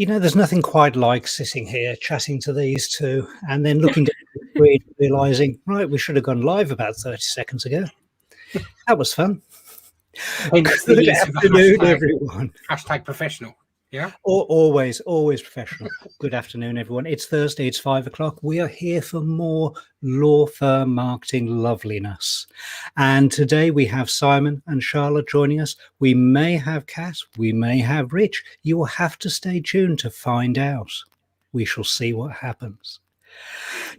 There's nothing quite like sitting here chatting to these two and then looking at the screen, realizing, right, we should have gone live about 30 seconds ago. That was fun. Good afternoon, everyone. Hashtag professional. Yeah. Always professional. Good afternoon, everyone. It's Thursday. It's 5 o'clock. We are here for more law firm marketing loveliness. And today we have Simon and Charlotte joining us. We may have Kat. We may have Rich. You will have to stay tuned to find out. We shall see what happens.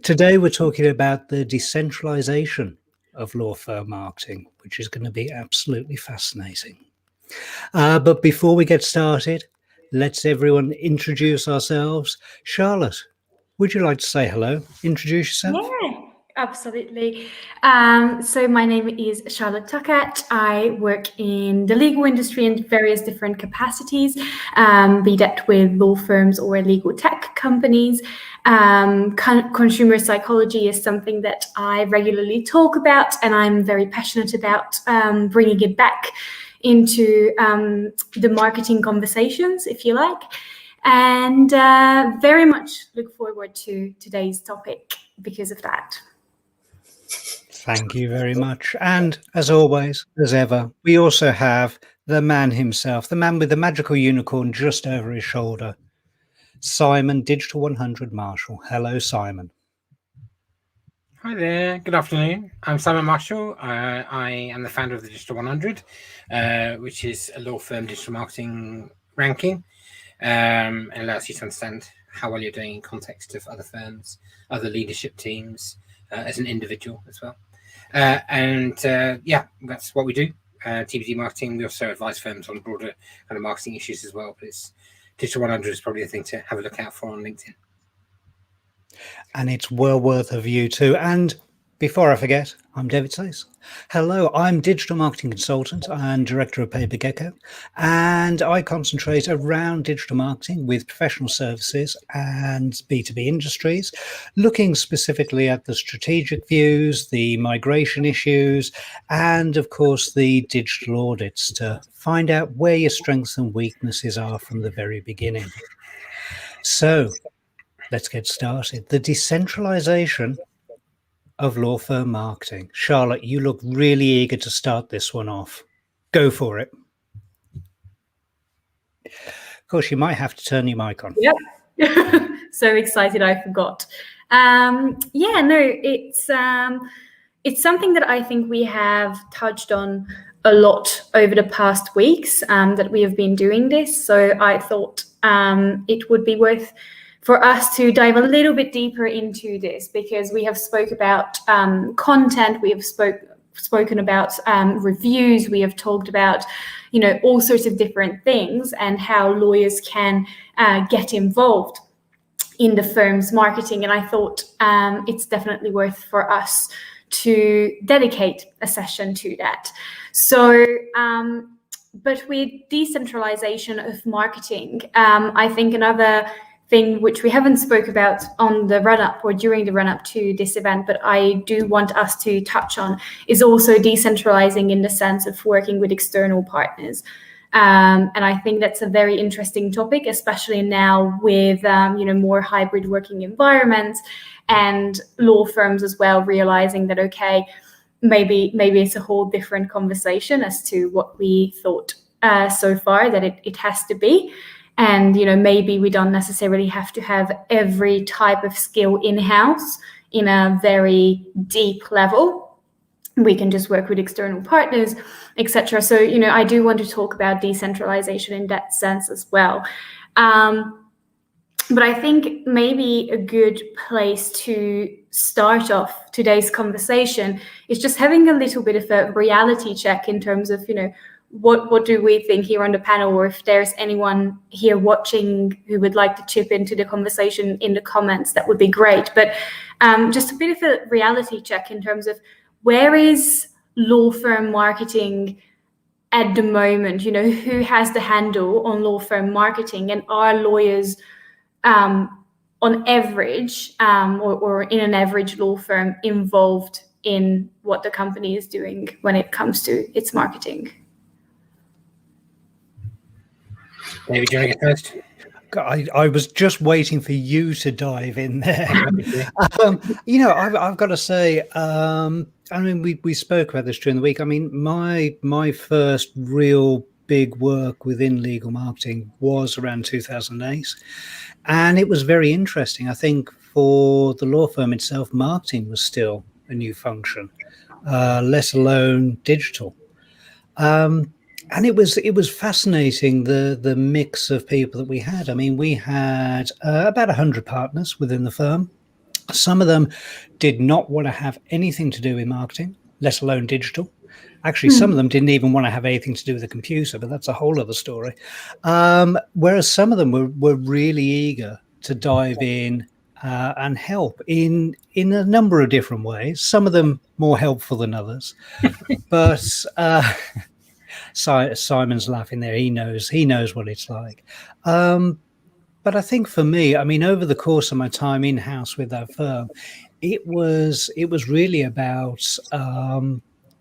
Today we're talking about the decentralisation of law firm marketing, which is going to be absolutely fascinating. But before we get started, let's everyone introduce ourselves. Charlotte, would you like to say hello? Introduce yourself. Yeah, absolutely. So my name is Charlotte Takács. I work in the legal industry in various different capacities, be that with law firms or legal tech companies. Consumer psychology is something that I regularly talk about, and I'm very passionate about bringing it back into the marketing conversations, if you like, and very much look forward to today's topic because of that. Thank you very much. And as always, as ever, we also have the man himself, the man with the magical unicorn just over his shoulder, Simon, Digital 100 Marshall. Hello, Simon. Hi there. Good afternoon. I'm Simon Marshall. I am the founder of the Digital 100, which is a law firm digital marketing ranking, and allows you to understand how well you're doing in context of other firms, other leadership teams, as an individual as well. Yeah, that's what we do. TBD marketing. We also advise firms on broader kind of marketing issues as well. But Digital 100 is probably the thing to have a look out for on LinkedIn. And it's well worth a view too. And before I forget, I'm David Sayce. Hello, I'm digital marketing consultant and director of Paper Gecko, and I concentrate around digital marketing with professional services and B2B industries, looking specifically at the strategic views, the migration issues, and of course the digital audits to find out where your strengths and weaknesses are from the very beginning. So let's get started. The decentralization of law firm marketing. Charlotte, you look really eager to start this one off. Go for it. Of course, you might have to turn your mic on. Yep. So excited I forgot. It's something that I think we have touched on a lot over the past weeks that we have been doing this. So I thought it would be worth for us to dive a little bit deeper into this, because we have spoke about content, we have spoken about reviews, we have talked about, all sorts of different things and how lawyers can get involved in the firm's marketing. And I thought it's definitely worth for us to dedicate a session to that. So, but with decentralization of marketing, I think another thing which we haven't spoke about on the run-up or during the run-up to this event, but I do want us to touch on, is also decentralizing in the sense of working with external partners. And I think that's a very interesting topic, especially now with more hybrid working environments and law firms as well, realizing that, okay, maybe it's a whole different conversation as to what we thought so far that it has to be. And, maybe we don't necessarily have to have every type of skill in-house in a very deep level. We can just work with external partners, etc. So, I do want to talk about decentralization in that sense as well. But I think maybe a good place to start off today's conversation is just having a little bit of a reality check in terms of, what do we think here on the panel, or if there's anyone here watching who would like to chip into the conversation in the comments, that would be great. But just a bit of a reality check in terms of where is law firm marketing at the moment? Who has the handle on law firm marketing, and are lawyers on average or in an average law firm involved in what the company is doing when it comes to its marketing? Maybe doing it first. I was just waiting for you to dive in there. I've got to say, I mean, we spoke about this during the week. I mean, my first real big work within legal marketing was around 2008, and it was very interesting. I think for the law firm itself, marketing was still a new function, let alone digital. And it was fascinating, the mix of people that we had. I mean, we had about 100 partners within the firm. Some of them did not want to have anything to do with marketing, let alone digital. Actually, some of them didn't even want to have anything to do with the computer, but that's a whole other story. Whereas some of them were really eager to dive in and help in a number of different ways. Some of them more helpful than others, but. Simon's laughing there. He knows what it's like. But I think for me, I mean, over the course of my time in-house with that firm, it was really about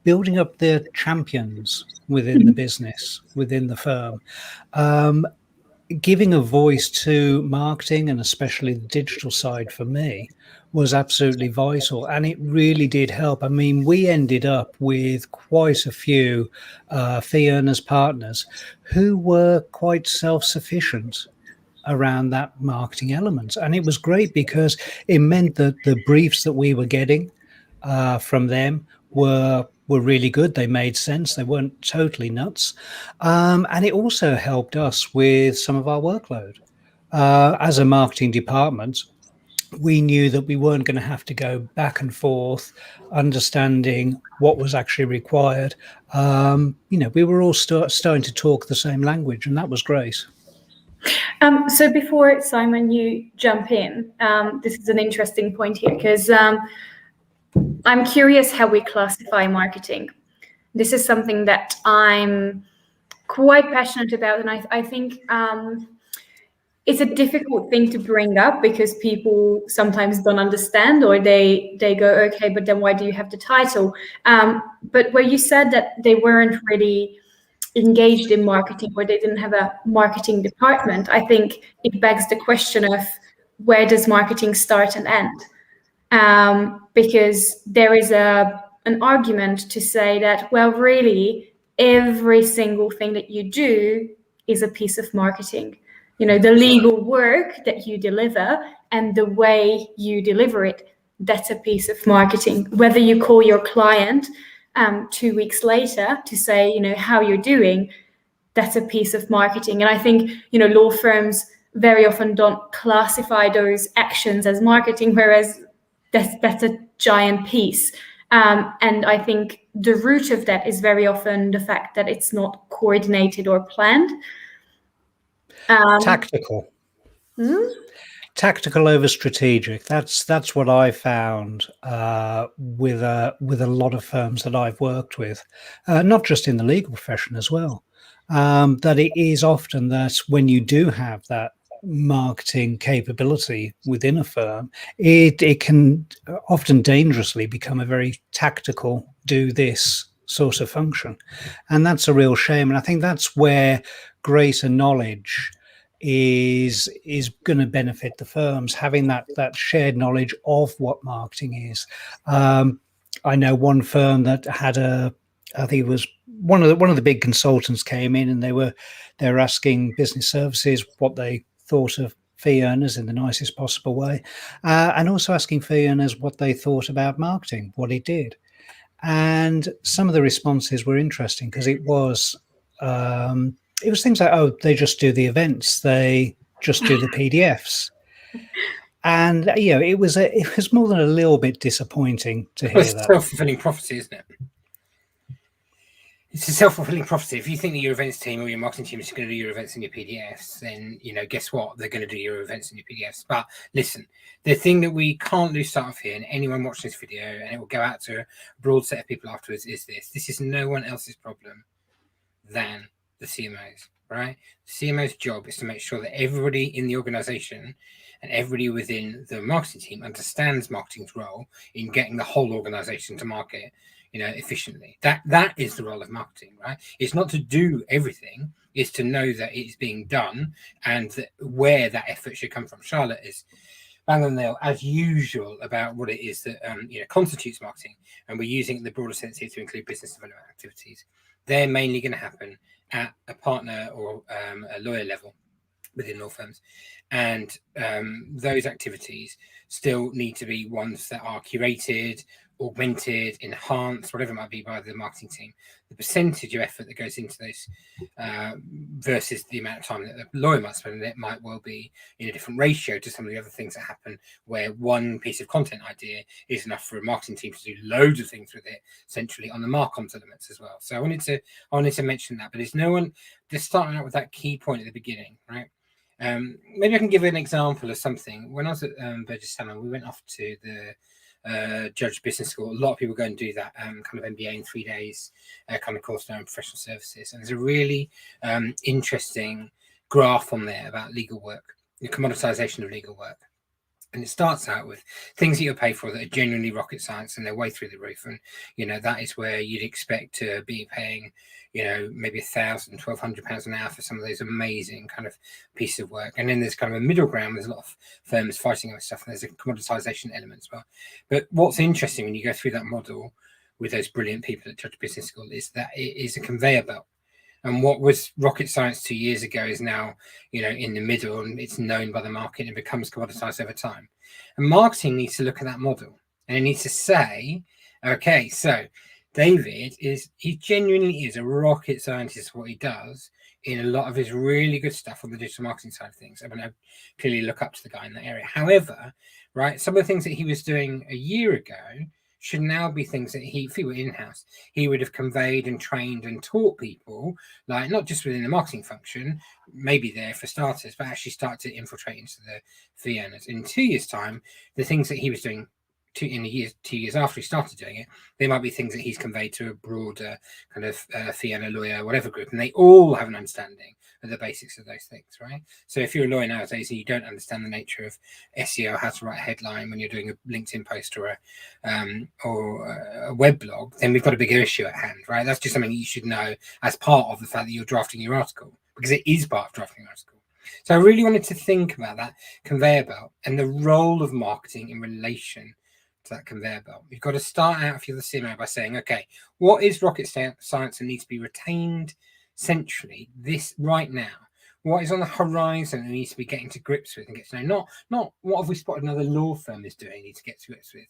building up the champions within the business, within the firm, giving a voice to marketing, and especially the digital side for me was absolutely vital, and it really did help. I mean, we ended up with quite a few fee earners partners who were quite self-sufficient around that marketing element, and it was great because it meant that the briefs that we were getting from them were really good. They made sense. They weren't totally nuts, and it also helped us with some of our workload as a marketing department. We knew that we weren't going to have to go back and forth understanding what was actually required. We were all starting to talk the same language, and that was great. So before, Simon, you jump in, this is an interesting point here, because I'm curious how we classify marketing. This is something that I'm quite passionate about, and I think it's a difficult thing to bring up because people sometimes don't understand, or they go, okay, but then why do you have the title? But where you said that they weren't really engaged in marketing, or they didn't have a marketing department, I think it begs the question of where does marketing start and end? Because there is an argument to say that, well, really, every single thing that you do is a piece of marketing. The legal work that you deliver and the way you deliver it, that's a piece of marketing. Whether you call your client 2 weeks later to say, how you're doing, that's a piece of marketing. And I think, law firms very often don't classify those actions as marketing, whereas that's a giant piece. And I think the root of that is very often the fact that it's not coordinated or planned. Tactical. Tactical over strategic. That's what I found with a lot of firms that I've worked with, not just in the legal profession as well. That it is often that when you do have that marketing capability within a firm, it can often dangerously become a very tactical, do this sort of function, and that's a real shame. And I think that's where greater knowledge is going to benefit the firms, having that shared knowledge of what marketing is. I know one firm that had I think it was one of the big consultants came in, and they were asking business services what they thought of fee earners in the nicest possible way, and also asking fee earners what they thought about marketing, what it did. And some of the responses were interesting because it was things like, oh, they just do the events, they just do the PDFs, and it was more than a little bit disappointing to hear that. It's self-fulfilling prophecy, isn't it? It's a self-fulfilling prophecy. If you think that your events team or your marketing team is going to do your events in your PDFs, then guess what? They're going to do your events in your PDFs. But listen, the thing that we can't lose sight of here, and anyone watching this video, and it will go out to a broad set of people afterwards, is this is no one else's problem than the CMOs, right? The CMO's job is to make sure that everybody in the organization and everybody within the marketing team understands marketing's role in getting the whole organization to market efficiently. That is the role of marketing, right? It's not to do everything. is to know that it's being done and where that effort should come from. Charlotte is bang on the nail, as usual, about what it is that constitutes marketing, and we're using it in the broader sense here to include business development activities. They're mainly going to happen at a partner or a lawyer level within law firms, and those activities still need to be ones that are curated, augmented, enhanced, whatever it might be, by the marketing team. The percentage of effort that goes into those versus the amount of time that the lawyer might spend on it might well be in a different ratio to some of the other things that happen, where one piece of content idea is enough for a marketing team to do loads of things with it centrally on the marcoms elements as well. So I wanted to mention that, but there's no one just starting out with that key point at the beginning, right? Maybe I can give an example of something. When I was at Burgess Salmon, we went off to the Judge Business School. A lot of people go and do that kind of MBA in 3 days kind of course now in professional services. And there's a really interesting graph on there about legal work, the commoditization of legal work. And it starts out with things that you'll pay for that are genuinely rocket science and they're way through the roof. And, that is where you'd expect to be paying, maybe £1,000, £1,200 an hour for some of those amazing kind of pieces of work. And then there's kind of a middle ground. There's a lot of firms fighting over stuff, and there's a commoditization element as well. But what's interesting when you go through that model with those brilliant people at Judge Business School is that it is a conveyor belt. And what was rocket science 2 years ago is now, in the middle, and it's known by the market and becomes commoditized over time. And marketing needs to look at that model, and it needs to say, okay, so David he genuinely is a rocket scientist for what he does in a lot of his really good stuff on the digital marketing side of things. I mean, I clearly look up to the guy in that area. However, right, some of the things that he was doing a year ago should now be things that if he were in-house, he would have conveyed and trained and taught people, like not just within the marketing function, maybe there for starters, but actually start to infiltrate into the fee earners. In 2 years' time, the things that he was doing 2 years after he started doing it, there might be things that he's conveyed to a broader kind of fee earner, lawyer, whatever group, and they all have an understanding of the basics of those things, right? So if you're a lawyer nowadays and you don't understand the nature of SEO, how to write a headline when you're doing a LinkedIn post or a web blog, then we've got a bigger issue at hand, right? That's just something you should know as part of the fact that you're drafting your article, because it is part of drafting your article. So I really wanted to think about that conveyor belt and the role of marketing in relation to that conveyor belt. You've got to start out, if you're the CMO, by saying, okay, what is rocket science and needs to be retained centrally this right now? What is on the horizon and needs to be getting to grips with and get to know? Not what have we spotted another law firm is doing, need to get to grips with.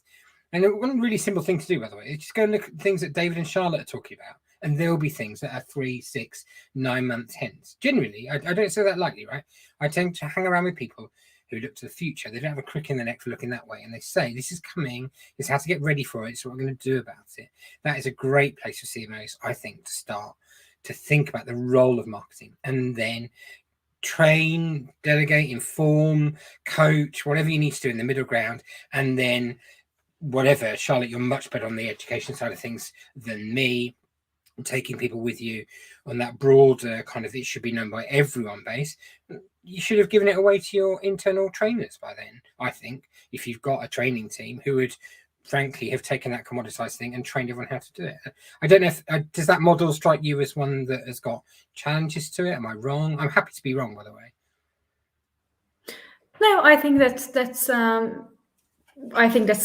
And one really simple thing to do, by the way, is just go and look at things that David and Charlotte are talking about. And there'll be things that are 3, 6, 9 months hence. Generally, I don't say that lightly, right? I tend to hang around with people who look to the future. They don't have a crick in the neck for looking that way. And they say, this is coming, this is how to get ready for it, so what we're going to do about it. That is a great place for CMOs, I think, to start to think about the role of marketing, and then train, delegate, inform, coach, whatever you need to do in the middle ground. And then whatever, Charlotte, you're much better on the education side of things than me, taking people with you on that broader kind of, it should be known by everyone base. You should have given it away to your internal trainers by then, I think, if you've got a training team who would frankly have taken that commoditized thing and trained everyone how to do it. I don't know if does that model strike you as one that has got challenges to it? Am I wrong? I'm happy to be wrong, by the way. No, I think that's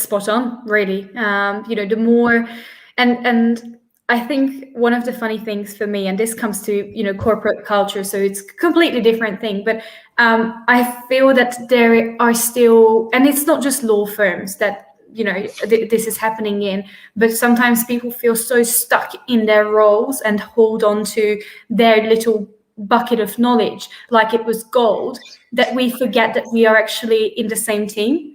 spot on, really. The more and I think one of the funny things for me, and this comes to corporate culture, so it's a completely different thing, but I feel that there are still, and it's not just law firms that this is happening in, but sometimes people feel so stuck in their roles and hold on to their little bucket of knowledge like it was gold, that we forget that we are actually in the same team.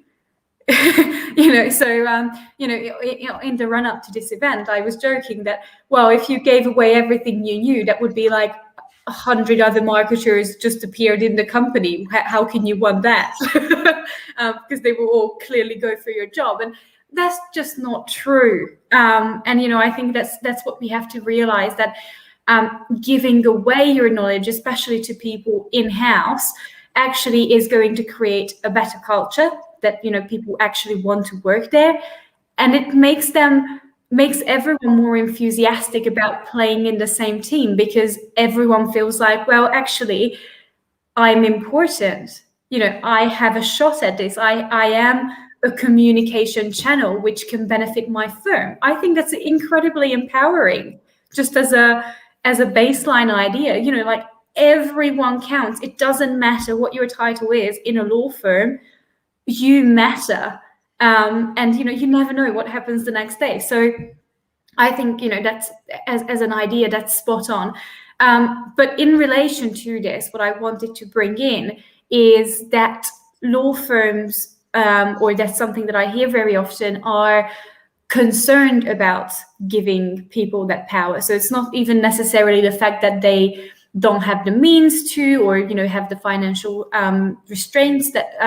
So in the run up to this event, I was joking that, well, if you gave away everything you knew, that would be like 100 other marketers just appeared in the company. How can you want that? Because they will all clearly go for your job, and that's just not true. I think that's what we have to realize, that giving away your knowledge, especially to people in-house, actually is going to create a better culture, that people actually want to work there, and it makes them makes everyone more enthusiastic about playing in the same team, because everyone feels like, well, actually, I'm important. I have a shot at this. I am a communication channel which can benefit my firm. I think that's incredibly empowering, just as a baseline idea. Like, everyone counts. It doesn't matter what your title is in a law firm. You matter. And you never know what happens the next day. So I think that's, as an idea, that's spot on. But in relation to this, what I wanted to bring in is that law firms, or that's something that I hear very often, are concerned about giving people that power. So it's not even necessarily the fact that they don't have the means to, or have the financial restraints that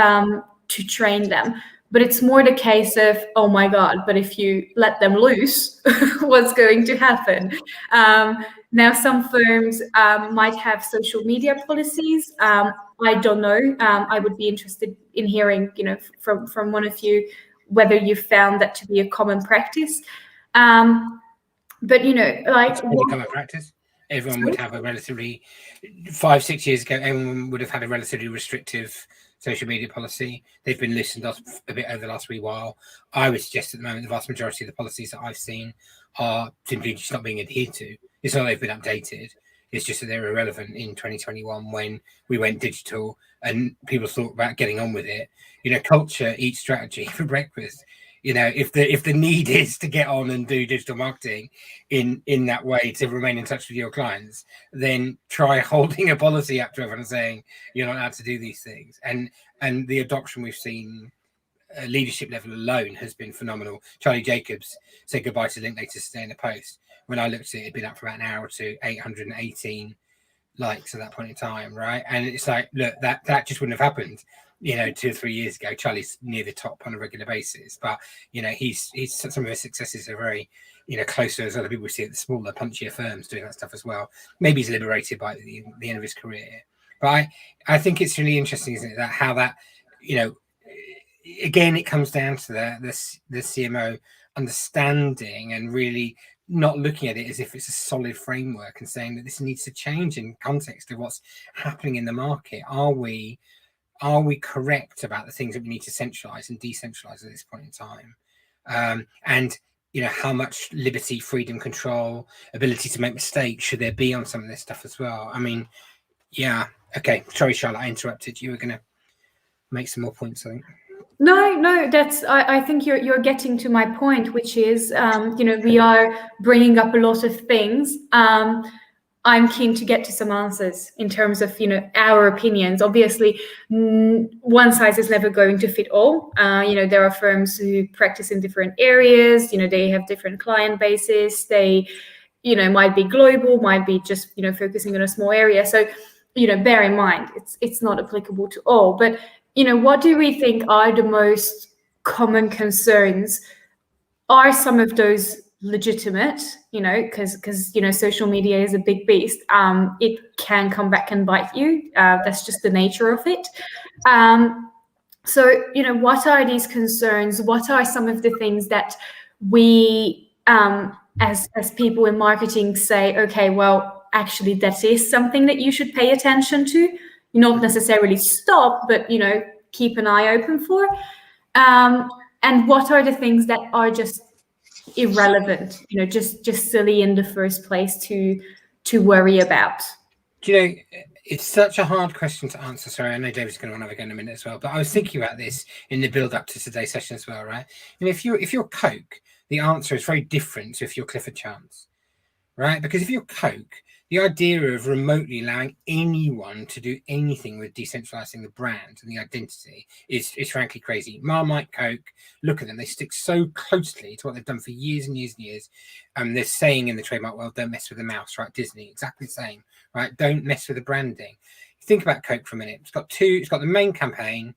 to train them. But it's more the case of, oh my God, but if you let them loose, what's going to happen? Now, some firms might have social media policies. I don't know. I would be interested in hearing, from one of you, whether you found that to be a common practice. But it's a common practice. Everyone would have a relatively 5-6 years ago. Everyone would have had a relatively restrictive social media policy. They've been loosened up a bit over the last wee while. I would suggest at the moment the vast majority of the policies that I've seen are simply just not being adhered to. It's not they've been updated. It's just that they're irrelevant in 2021 when we went digital and people thought about getting on with it. Culture eats strategy for breakfast. If the need is to get on and do digital marketing in that way to remain in touch with your clients, then try holding a policy up to everyone and saying you're not allowed to do these things. And the adoption we've seen, leadership level alone, has been phenomenal. Charlie Jacobs said goodbye to Link Later Today in the post. When I looked at it, it'd been up for about an hour or two, 818 likes at that point in time, right? And it's like, look, that just wouldn't have happened 2 or 3 years ago. Charlie's near the top on a regular basis, but he's some of his successes are very close to those other people we see at the smaller, punchier firms doing that stuff as well. Maybe he's liberated by the end of his career, but I think it's really interesting, isn't it, that how that again, it comes down to the CMO understanding and really not looking at it as if it's a solid framework and saying that this needs to change in context of what's happening in the market. Are we correct about the things that we need to centralize and decentralize at this point in time? And how much liberty, freedom, control, ability to make mistakes should there be on some of this stuff as well? I mean, yeah. Okay. Sorry, Charlotte, I interrupted. You were going to make some more points, I think. No, that's, I think you're getting to my point, which is, we are bringing up a lot of things. I'm keen to get to some answers in terms of, our opinions. Obviously, one size is never going to fit all. There are firms who practice in different areas. They have different client bases. They, might be global, might be just, focusing on a small area. So, bear in mind, it's not applicable to all. But, what do we think are the most common concerns? Are some of those legitimate? Because social media is a big beast. It can come back and bite you. That's just the nature of it. So what are these concerns? What are some of the things that we, as people in marketing, say, okay, well, actually, that is something that you should pay attention to. Not necessarily stop, but keep an eye open for. And what are the things that are just irrelevant, just silly in the first place to worry about? It's such a hard question to answer. Sorry, I know David's going to want to have a go in a minute as well, but I was thinking about this in the build up to today's session as well, right? And if you're Coke, the answer is very different to if you're Clifford Chance, right? Because if you're Coke, the idea of remotely allowing anyone to do anything with decentralizing the brand and the identity is frankly crazy. Marmite, Coke, look at them. They stick so closely to what they've done for years and years and years. They're saying in the trademark world, don't mess with the mouse, right? Disney, exactly the same, right? Don't mess with the branding. Think about Coke for a minute. It's got the main campaign,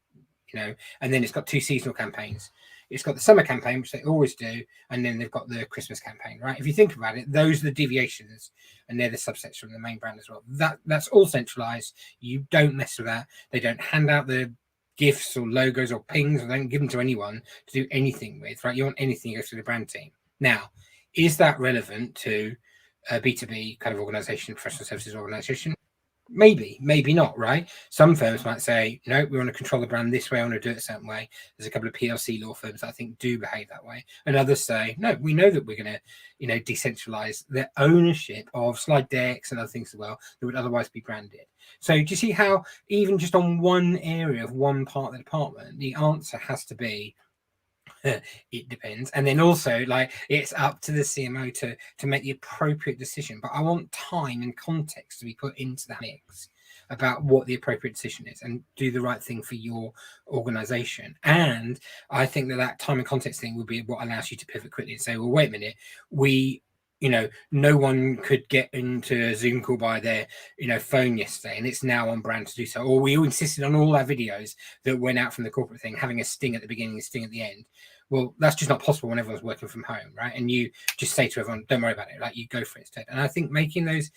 and then it's got 2 seasonal campaigns. It's got the summer campaign, which they always do, and then they've got the Christmas campaign, right? If you think about it, those are the deviations, and they're the subsets from the main brand as well. That's all centralized. You don't mess with that. They don't hand out the gifts or logos or pings, or don't give them to anyone to do anything with, right? You want anything, you go through the brand team. Now, is that relevant to a B2B kind of organization, professional services organization? Maybe, maybe not, right? Some firms might say, no, we want to control the brand this way, I want to do it a certain way. There's a couple of PLC law firms that I think do behave that way. And others say, no, we know that we're going to, decentralize the ownership of slide decks and other things as well that would otherwise be branded. So do you see how even just on one area of one part of the department, the answer has to be, it depends. And then also, like, it's up to the CMO to make the appropriate decision. But I want time and context to be put into that mix about what the appropriate decision is and do the right thing for your organization. And I think that time and context thing will be what allows you to pivot quickly and say, well, wait a minute, no one could get into a Zoom call by their, phone yesterday, and it's now on brand to do so. Or we all insisted on all our videos that went out from the corporate thing having a sting at the beginning and a sting at the end. Well, that's just not possible when everyone's working from home, right? And you just say to everyone, don't worry about it. Like, you go for it instead. And I think making those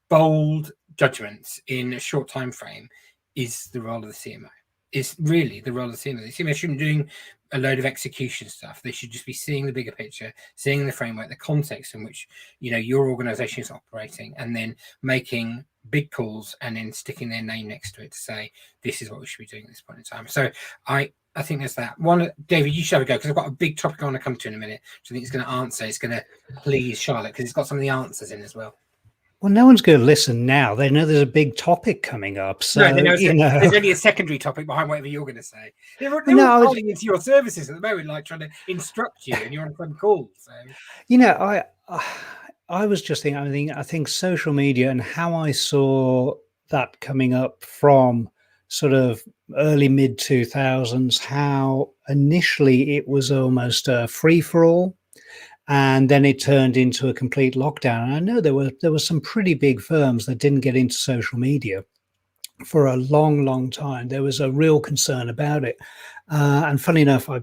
bold judgments in a short time frame is the role of the CMO. It's really the role of the CMO. The CMO shouldn't be doing a load of execution stuff. They should just be seeing the bigger picture, seeing the framework, the context in which your organization is operating, and then making big calls and then sticking their name next to it to say this is what we should be doing at this point in time. So I think there's that one. David, you should have a go, because I've got a big topic I want to come to in a minute, which I think it's going to please Charlotte, because it's got some of the answers in as well. Well, no one's going to listen now. They know there's a big topic coming up. So, there's only a secondary topic behind whatever you're going to say. They're calling into your services at the moment, like trying to instruct you, and you're on a phone call. So, I was just thinking, I think social media and how I saw that coming up from sort of early mid 2000s, how initially it was almost a free for all. And then it turned into a complete lockdown. And I know there were some pretty big firms that didn't get into social media for a long, long time. There was a real concern about it. And funny enough, I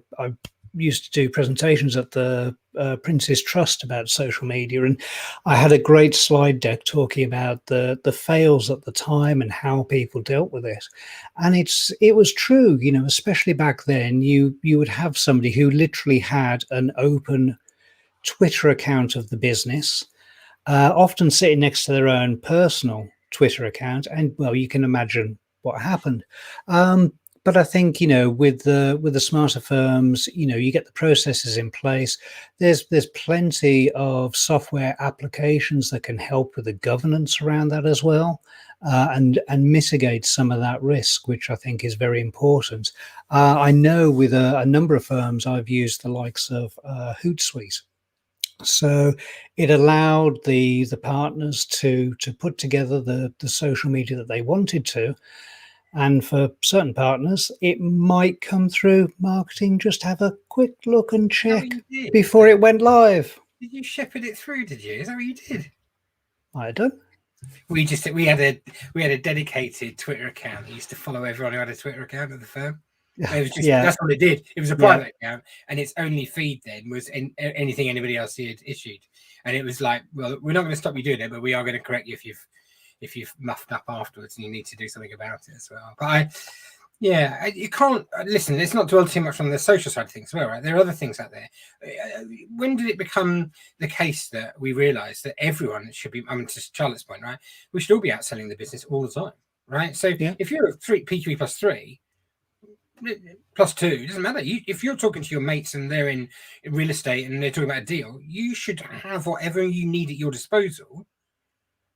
used to do presentations at the Prince's Trust about social media, and I had a great slide deck talking about the fails at the time and how people dealt with it. And it was true, especially back then. You would have somebody who literally had an open Twitter account of the business, often sitting next to their own personal Twitter account, and well, you can imagine what happened. But I think with the smarter firms, you get the processes in place. There's plenty of software applications that can help with the governance around that as well, and mitigate some of that risk, which I think is very important. I know with a number of firms, I've used the likes of Hootsuite. So it allowed the partners to put together the social media that they wanted to. And for certain partners, it might come through marketing, just have a quick look and check before it went live. Did you shepherd it through, did you? Is that what you did? I don't. We had a dedicated Twitter account that used to follow everyone who had a Twitter account at the firm. It was just, that's what it did. It was a private account, and its only feed then was anything anybody else had issued. And it was like, well, we're not going to stop you doing it, but we are going to correct you if you've muffed up afterwards and you need to do something about it as well. But you can't listen. Let's not dwell too much on the social side of things as well, right? There are other things out there. When did it become the case that we realised that everyone should be? I mean, to Charlotte's point, right? We should all be outselling the business all the time, right? So if you're a PQE plus 3. Plus 2, it doesn't matter. If you're talking to your mates and they're in real estate and they're talking about a deal, you should have whatever you need at your disposal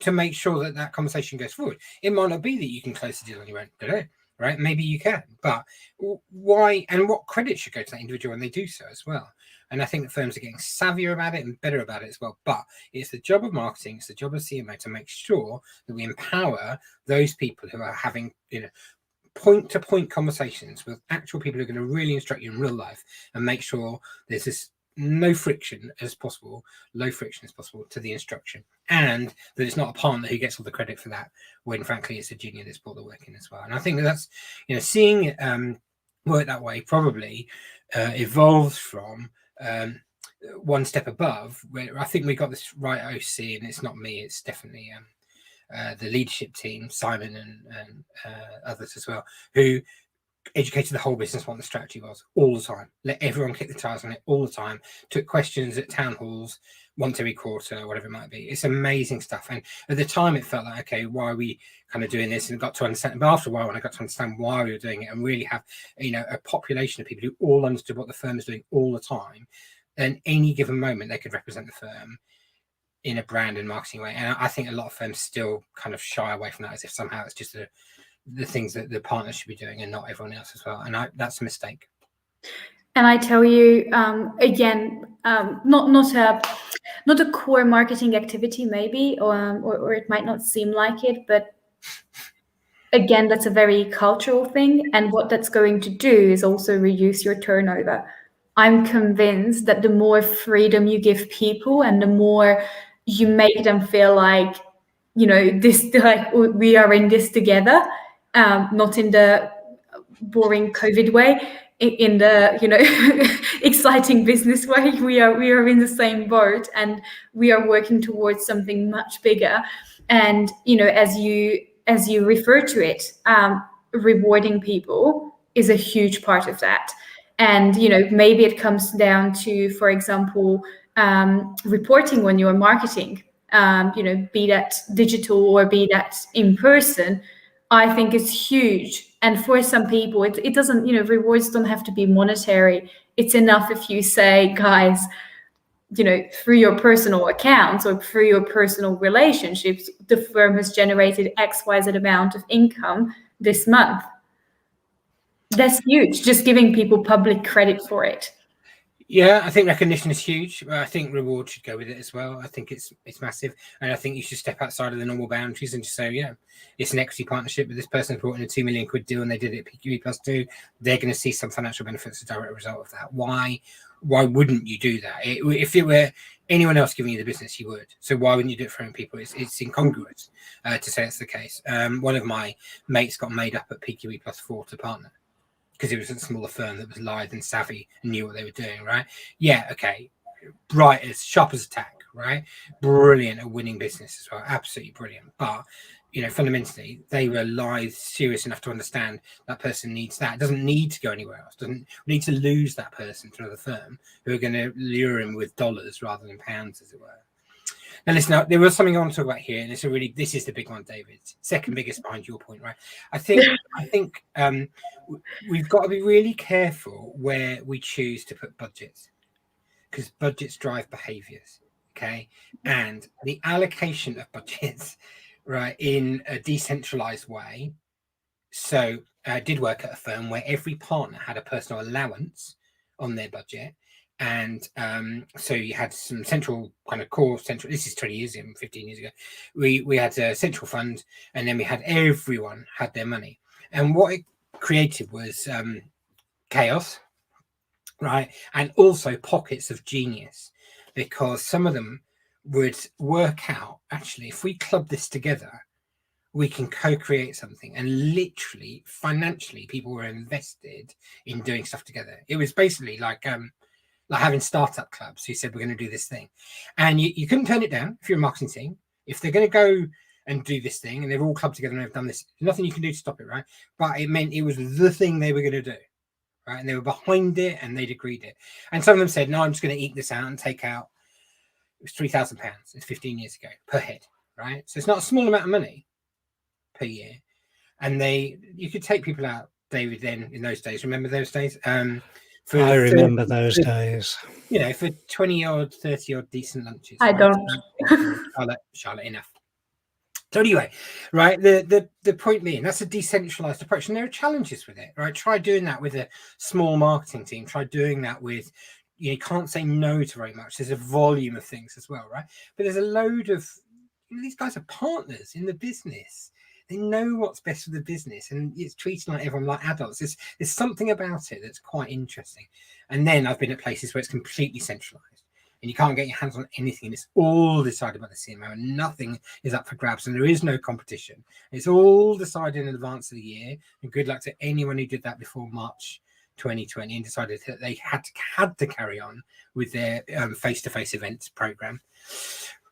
to make sure that conversation goes forward. It might not be that you can close the deal on your own, don't know, right? Maybe you can, but why and what credit should go to that individual when they do so as well? And I think that firms are getting savvier about it and better about it as well. But it's the job of marketing, it's the job of CMO to make sure that we empower those people who are having, point-to-point conversations with actual people who are going to really instruct you in real life and make sure there's this low friction as possible to the instruction, and that it's not a partner who gets all the credit for that when frankly it's a junior that's brought the work in as well. And I think that's seeing it work that way probably evolves from one step above, where I think we got this right OC, and it's not me, it's definitely the leadership team, Simon and others as well, who educated the whole business what the strategy was all the time, let everyone kick the tires on it all the time, took questions at town halls once every quarter, whatever it might be. It's amazing stuff. And at the time it felt like, okay, why are we kind of doing this? And got to understand, but after a while when I got to understand why we were doing it and really have, you know, a population of people who all understood what the firm is doing all the time, then any given moment they could represent the firm in a brand and marketing way. And I think a lot of firms still kind of shy away from that, as if somehow it's just the things that the partners should be doing and not everyone else as well. And that's a mistake. And I tell you, again, not a core marketing activity maybe, or it might not seem like it, but again, that's a very cultural thing. And what that's going to do is also reduce your turnover. I'm convinced that the more freedom you give people and the more you make them feel like, you know, this, like we are in this together, not in the boring COVID way, in the, you know, exciting business way. We are in the same boat and we are working towards something much bigger. And, you know, as you refer to it, rewarding people is a huge part of that. And, you know, maybe it comes down to, for example, reporting on your marketing, you know, be that digital or be that in person. I think it's huge. And for some people, it doesn't, you know, rewards don't have to be monetary. It's enough if you say, guys, you know, through your personal accounts or through your personal relationships, the firm has generated XYZ amount of income this month. That's huge. Just giving people public credit for it. Yeah, I think recognition is huge. I think reward should go with it as well. I think it's massive, and I think you should step outside of the normal boundaries and just say, yeah, it's an equity partnership, but this person brought in a £2 million deal and they did it at PQE+2. They're going to see some financial benefits as a direct result of that. Why wouldn't you do that? If it were anyone else giving you the business, you would. So why wouldn't you do it for own people? It's incongruous to say it's the case. One of my mates got made up at PQE+4 to partner, because it was a smaller firm that was lithe and savvy and knew what they were doing, right? Yeah, okay. Bright as sharp as a tack, right? Brilliant at winning business as well. Absolutely brilliant. But, you know, fundamentally, they were lithe, serious enough to understand that person needs that. It doesn't need to go anywhere else. Doesn't need to lose that person to another firm who are going to lure him with dollars rather than pounds, as it were. Now, listen, there was something I want to talk about here, and this is the big one, David. Second biggest behind your point, right? I think we've got to be really careful where we choose to put budgets, because budgets drive behaviors, okay? And the allocation of budgets, right, in a decentralized way. So I did work at a firm where every partner had a personal allowance on their budget. And so you had some central kind of core central, this is 20 years ago, 15 years ago, we had a central fund, and then we had everyone had their money. And what it created was chaos, right? And also pockets of genius, because some of them would work out, actually, if we club this together, we can co-create something. And literally, financially, people were invested in doing stuff together. It was basically like having startup clubs who said, we're going to do this thing. And you couldn't turn it down if you're a marketing team. If they're going to go and do this thing and they've all clubbed together and they've done this, nothing you can do to stop it, right? But it meant it was the thing they were going to do, right? And they were behind it and they'd agreed it. And some of them said, no, I'm just going to eke this out and take out, it was £3,000. It's 15 years ago per head, right? So it's not a small amount of money per year. And you could take people out, David, then in those days. Remember those days? I remember those days. You know, for 20-odd, 30-odd decent lunches. I right? don't. Charlotte, enough. So anyway, right, the point being, that's a decentralized approach, and there are challenges with it, right? Try doing that with a small marketing team. Try doing that with, you can't say no to very much. There's a volume of things as well, right? But there's a load of, these guys are partners in the business. They know what's best for the business, and it's treated like everyone like adults. There's something about it that's quite interesting. And then I've been at places where it's completely centralized, and you can't get your hands on anything. And it's all decided by the CMO, and nothing is up for grabs, and there is no competition. It's all decided in advance of the year. And good luck to anyone who did that before March 2020 and decided that they had to carry on with their face-to-face events program,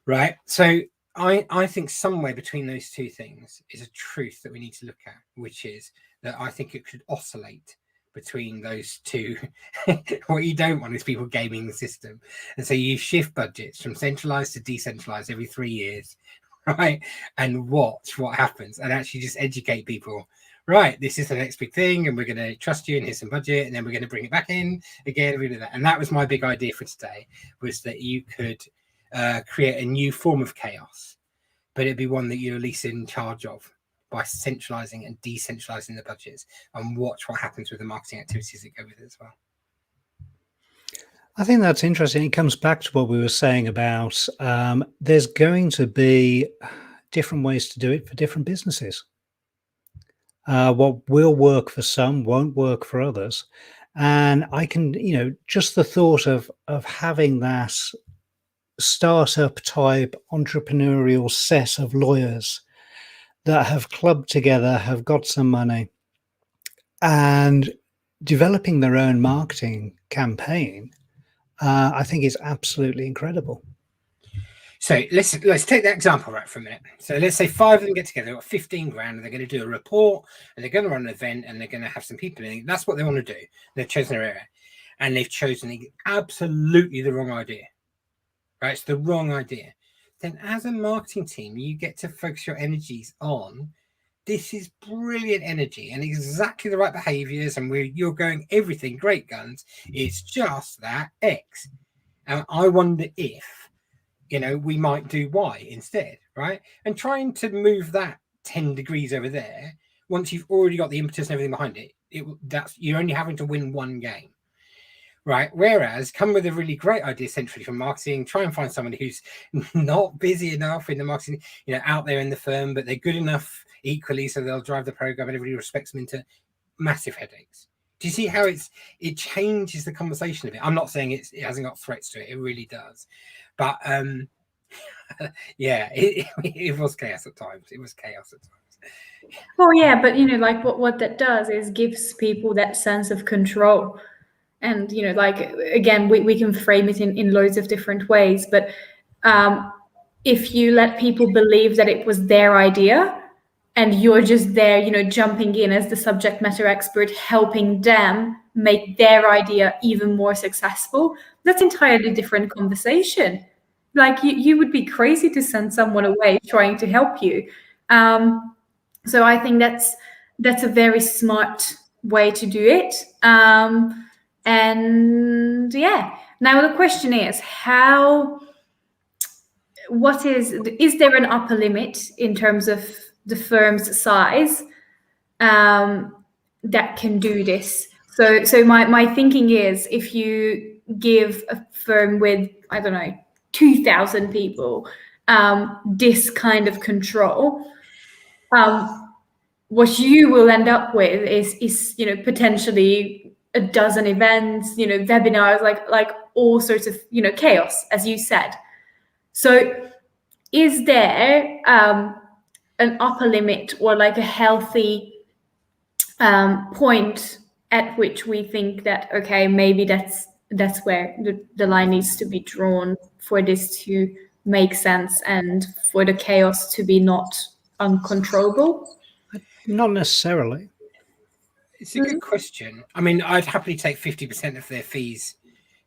right? So I think somewhere between those two things is a truth that we need to look at, which is that I think it should oscillate between those two. What you don't want is people gaming the system. And so you shift budgets from centralized to decentralized every 3 years, right? And watch what happens and actually just educate people. Right, this is the next big thing, and we're going to trust you, and here's some budget, and then we're going to bring it back in again. We do that, and that was my big idea for today: was that you could create a new form of chaos, but it'd be one that you're at least in charge of by centralizing and decentralizing the budgets, and watch what happens with the marketing activities that go with it as well. I think that's interesting. It comes back to what we were saying about there's going to be different ways to do it for different businesses. What will work for some won't work for others. And I can, just the thought of having that startup type entrepreneurial set of lawyers that have clubbed together, have got some money, and developing their own marketing campaign, I think is absolutely incredible. So let's take that example right for a minute. So let's say 5 of them get together, they've got 15 grand, and they're going to do a report, and they're going to run an event, and they're going to have some people in it. That's what they want to do. They've chosen their area, and they've chosen absolutely the wrong idea. Right? It's the wrong idea. Then as a marketing team, you get to focus your energies on this is brilliant energy and exactly the right behaviors, and you're going everything great guns. It's just that X. And I wonder if we might do Y instead, right? And trying to move that 10 degrees over there, once you've already got the impetus and everything behind it, you're only having to win one game, right? Whereas come with a really great idea centrally from marketing, try and find somebody who's not busy enough in the marketing, out there in the firm, but they're good enough equally so they'll drive the program and everybody respects them, into massive headaches. Do you see how it changes the conversation a bit? I'm not saying it hasn't got threats to it. It really does. But yeah, it was chaos at times. It was chaos at times. Oh yeah, but what that does is gives people that sense of control. And again, we can frame it in loads of different ways. But if you let people believe that it was their idea, and you're just there, jumping in as the subject matter expert, helping them make their idea even more successful, that's an entirely different conversation. Like you would be crazy to send someone away trying to help you. So I think that's a very smart way to do it. And yeah, now the question is is there an upper limit in terms of the firm's size that can do this? So my thinking is, if you give a firm with, I don't know, 2,000 people this kind of control, what you will end up with is potentially a dozen events, webinars, like all sorts of chaos, as you said. So is there an upper limit, or like a healthy point at which we think that, okay, maybe that's where the line needs to be drawn for this to make sense and for the chaos to be not uncontrollable? Not necessarily. It's a good question. I mean, I'd happily take 50% of their fees,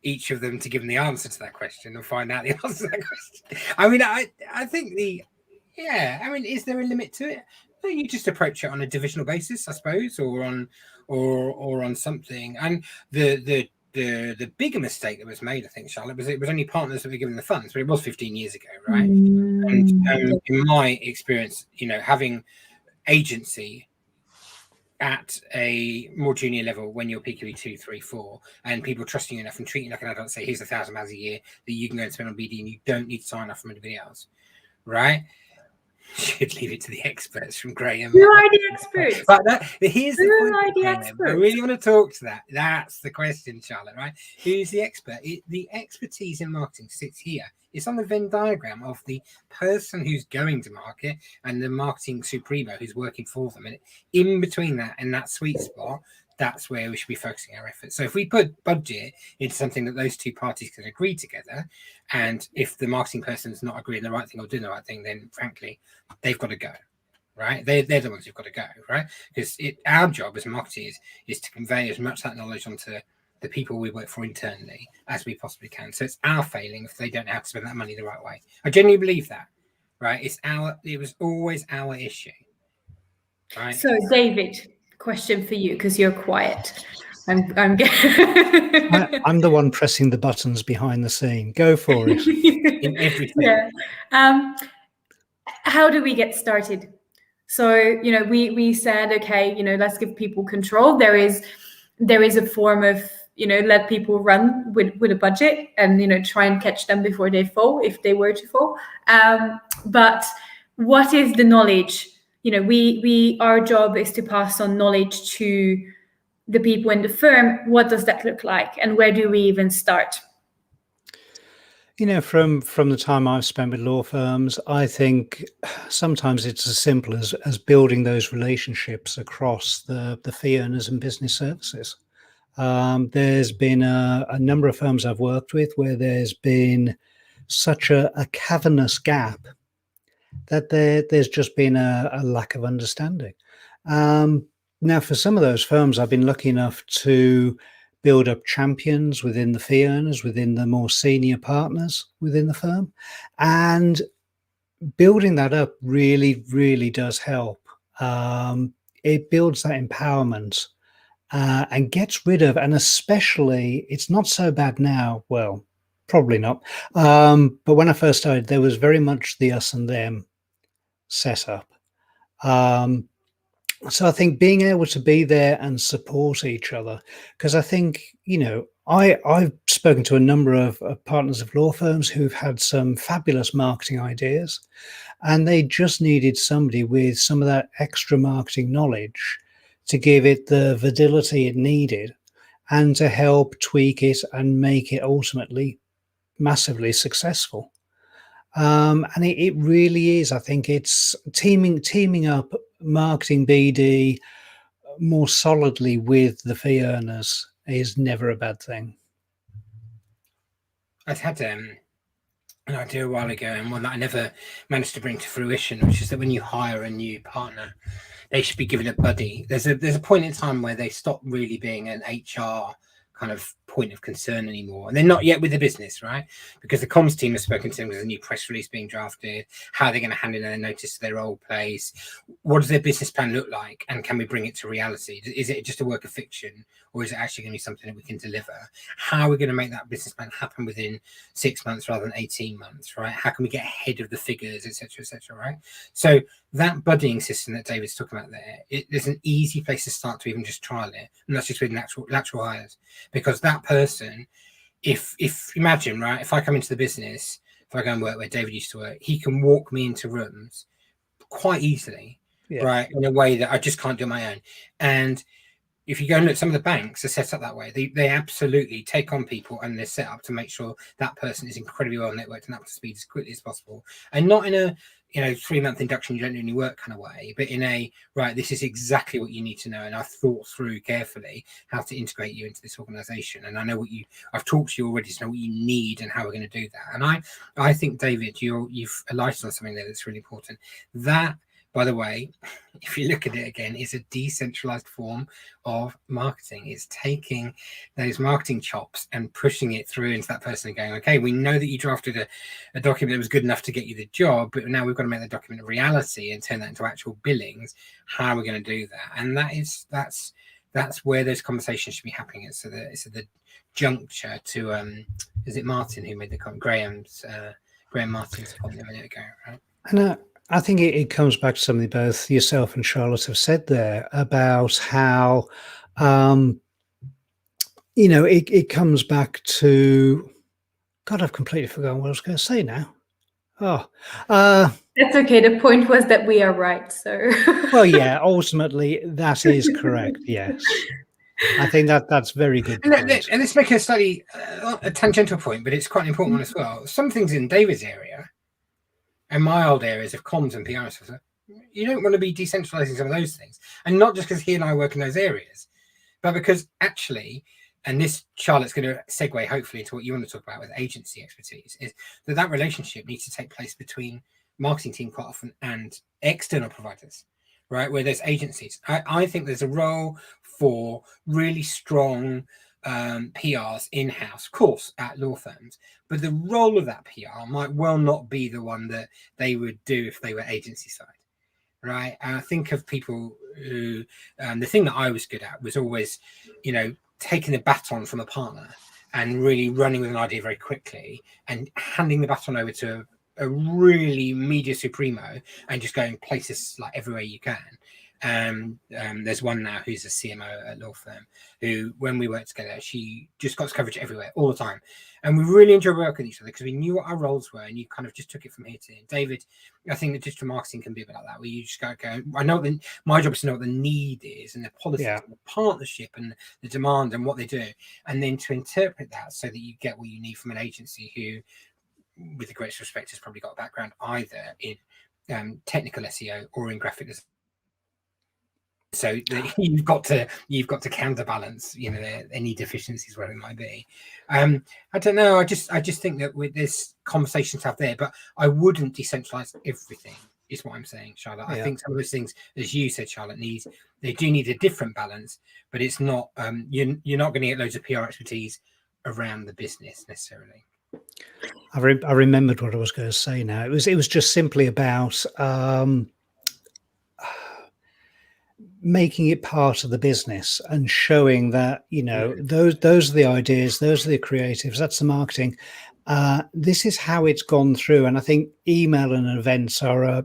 each of them, to give them the answer to that question and find out the answer to that question. I mean, I think is there a limit to it? No, you just approach it on a divisional basis, I suppose, or on something. And the bigger mistake that was made, I think, Charlotte, was it was only partners that were given the funds, but it was 15 years ago, right? And in my experience, having agency at a more junior level when you're PQE 2, 3, 4, and people trusting you enough and treating you like an adult, say, here's £1,000 a year that you can go and spend on BD, and you don't need to sign off from anybody else, right? Should leave it to the experts from Graham. Who are the experts? But here's the point. I really want to talk to that. That's the question, Charlotte, right? Who's the expert? The expertise in marketing sits here. It's on the Venn diagram of the person who's going to market and the marketing supremo who's working for them. And in between that and that sweet spot, that's where we should be focusing our efforts. So if we put budget into something that those two parties can agree together, and if the marketing person's not agreeing the right thing or doing the right thing, then frankly, they've got to go. Right, they're the ones who've got to go, right? Because our job as marketers is to convey as much of that knowledge onto the people we work for internally as we possibly can. So it's our failing if they don't know how to spend that money the right way. I genuinely believe that, right? It was always our issue, right? So David, question for you, because you're quiet. I'm I'm the one pressing the buttons behind the scene. Go for it. In everything. Yeah. How do we get started? So, we said, okay, let's give people control. There is a form of, let people run with a budget and, try and catch them before they fall, if they were to fall. But what is the knowledge? Our job is to pass on knowledge to the people in the firm. What does that look like? And where do we even start? From the time I've spent with law firms, I think sometimes it's as simple as building those relationships across the fee earners and business services. There's been a number of firms I've worked with where there's been such a cavernous gap that there's just been a lack of understanding. Now, for some of those firms, I've been lucky enough to build up champions within the fee earners, within the more senior partners within the firm. And building that up really, really does help. It builds that empowerment and gets rid of, and especially, it's not so bad now, well, probably not. But when I first started, there was very much the us and them setup. So I think being able to be there and support each other, because I think, I've spoken to a number of partners of law firms who've had some fabulous marketing ideas, and they just needed somebody with some of that extra marketing knowledge to give it the validity it needed and to help tweak it and make it ultimately massively successful. And it really is. I think it's teaming up marketing BD more solidly with the fee earners is never a bad thing. I've had an idea a while ago, and one that I never managed to bring to fruition, which is that when you hire a new partner, they should be given a buddy. There's a point in time where they stop really being an HR kind of point of concern anymore, and they're not yet with the business, right? Because the comms team has spoken to them, there's a new press release being drafted, how they're going to hand in their notice to their old place, what does their business plan look like, and can we bring it to reality? Is it just a work of fiction, or is it actually going to be something that we can deliver? How are we going to make that business plan happen within 6 months rather than 18 months, right? How can we get ahead of the figures, etc., right? So that buddying system that David's talking about there's an easy place to start to even just trial it, and that's just with lateral hires. Because that person, if imagine, right, if I come into the business, if I go and work where David used to work, he can walk me into rooms quite easily, right, in a way that I just can't do on my own. And if you go and look, some of the banks are set up that way. They absolutely take on people, and they're set up to make sure that person is incredibly well networked and up to speed as quickly as possible, and not in a 3-month induction, you don't do any work kind of way, but in a, right, this is exactly what you need to know, and I've thought through carefully how to integrate you into this organization, and I know I've talked to you already to know what you need and how we're going to do that. And I think, David, you've alighted on something there that's really important. That, by the way, if you look at it again, is a decentralized form of marketing. It's taking those marketing chops and pushing it through into that person and going, okay, we know that you drafted a document that was good enough to get you the job, but now we've got to make that document a reality and turn that into actual billings. How are we going to do that? And that's where those conversations should be happening. It's at the juncture to is it Martin who made the comment? Graham Martin's comment a minute ago, right? And I think it comes back to something both yourself and Charlotte have said there about how, it comes back to, God, I've completely forgotten what I was going to say now. That's okay. The point was that we are right. So, well, yeah, ultimately that is correct. Yes. I think that's very good. And let's make a slightly a tangential point, but it's quite an important one as well. Some things in David's area and my old areas of comms and PR stuff, you don't want to be decentralizing some of those things. And not just because he and I work in those areas, but because actually, and this, Charlotte's going to segue hopefully into what you want to talk about with agency expertise, is that relationship needs to take place between marketing team quite often and external providers, right? Where there's agencies. I think there's a role for really strong PRs in-house, of course, at law firms, but the role of that PR might well not be the one that they would do if they were agency side, right? And I think of people who, the thing that I was good at was always, taking the baton from a partner and really running with an idea very quickly and handing the baton over to a really media supremo and just going places like everywhere you can. There's one now who's a CMO at a law firm who, when we worked together, she just got us coverage everywhere all the time, and we really enjoyed working with each other because we knew what our roles were, and you kind of just took it from here to here. David, I think that digital marketing can be a bit like that, where you just go, I know that my job is to know what the need is and the policies and the partnership and the demand and what they do, and then to interpret that so that you get what you need from an agency who, with the greatest respect, has probably got a background either in technical SEO or in graphic design. So you've got to counterbalance, any deficiencies where it might be. I don't know. I just think that there's conversations out there, but I wouldn't decentralize everything. Is what I'm saying, Charlotte. I think some of those things, as you said, Charlotte, they do need a different balance, but it's not. You're not going to get loads of PR expertise around the business necessarily. I remembered what I was going to say now. It was just simply about making it part of the business and showing that, those are the ideas, those are the creatives, that's the marketing. This is how it's gone through. And I think email and events are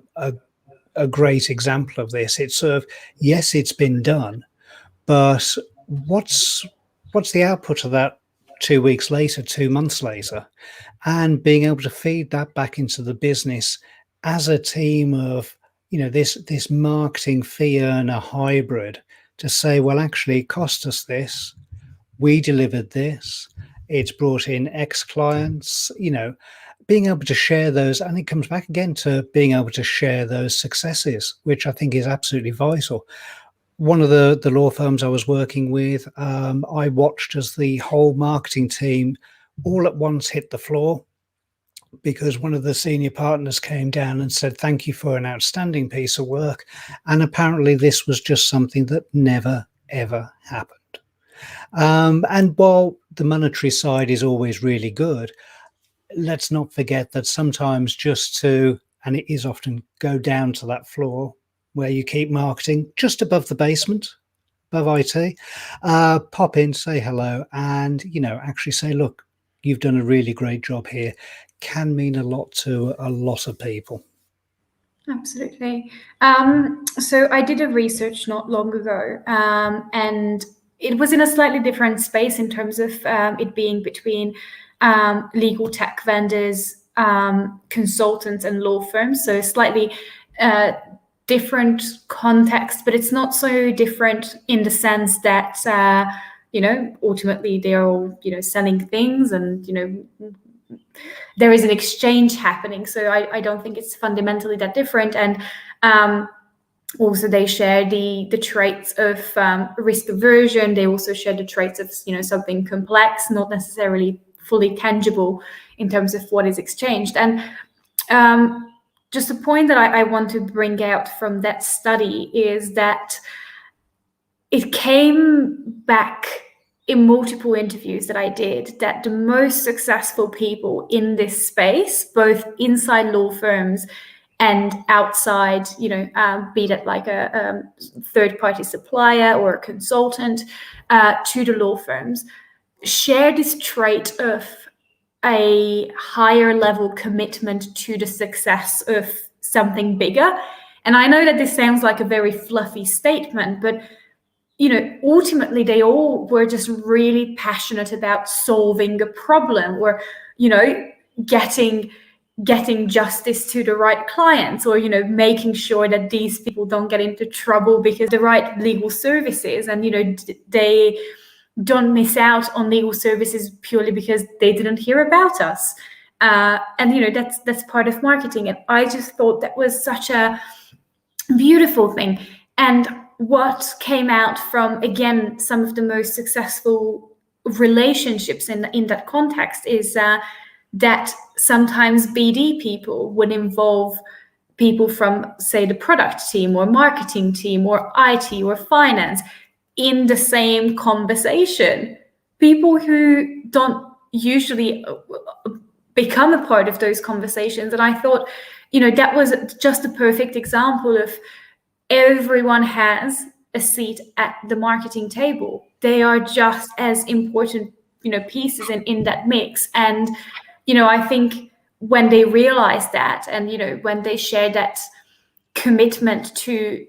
a great example of this. It's sort of, yes, it's been done, but what's the output of that 2 weeks later, 2 months later? And being able to feed that back into the business as a team of, this marketing fee earner hybrid, to say, well, actually it cost us this, we delivered this, it's brought in X clients, being able to share those. And it comes back again to being able to share those successes, which I think is absolutely vital. One of the law firms I was working with, I watched as the whole marketing team all at once hit the floor, because one of the senior partners came down and said, thank you for an outstanding piece of work. And apparently this was just something that never, ever happened. And while the monetary side is always really good, let's not forget that sometimes and it is often, go down to that floor where you keep marketing just above the basement, above IT, pop in, say hello, and, actually say, look, you've done a really great job here, can mean a lot to a lot of people. Absolutely. So I did a research not long ago, and it was in a slightly different space in terms of it being between legal tech vendors, consultants and law firms. So slightly different context, but it's not so different in the sense that, ultimately they're all, selling things and, there is an exchange happening. So I don't think it's fundamentally that different. And also they share the traits of risk aversion. They also share the traits of, something complex, not necessarily fully tangible in terms of what is exchanged. And just a point that I want to bring out from that study is that it came back in multiple interviews that I did that the most successful people in this space, both inside law firms and outside, be that like a third-party supplier or a consultant to the law firms, share this trait of a higher level commitment to the success of something bigger. And I know that this sounds like a very fluffy statement, but ultimately they all were just really passionate about solving a problem or, getting justice to the right clients or, making sure that these people don't get into trouble because the right legal services and, they don't miss out on legal services purely because they didn't hear about us. And, that's part of marketing. And I just thought that was such a beautiful thing. And what came out from, again, some of the most successful relationships in that context is that sometimes BD people would involve people from, say, the product team or marketing team or IT or finance in the same conversation. People who don't usually become a part of those conversations. And I thought, that was just a perfect example of everyone has a seat at the marketing table. They are just as important, pieces in that mix. And, I think when they realize that, and, when they share that commitment to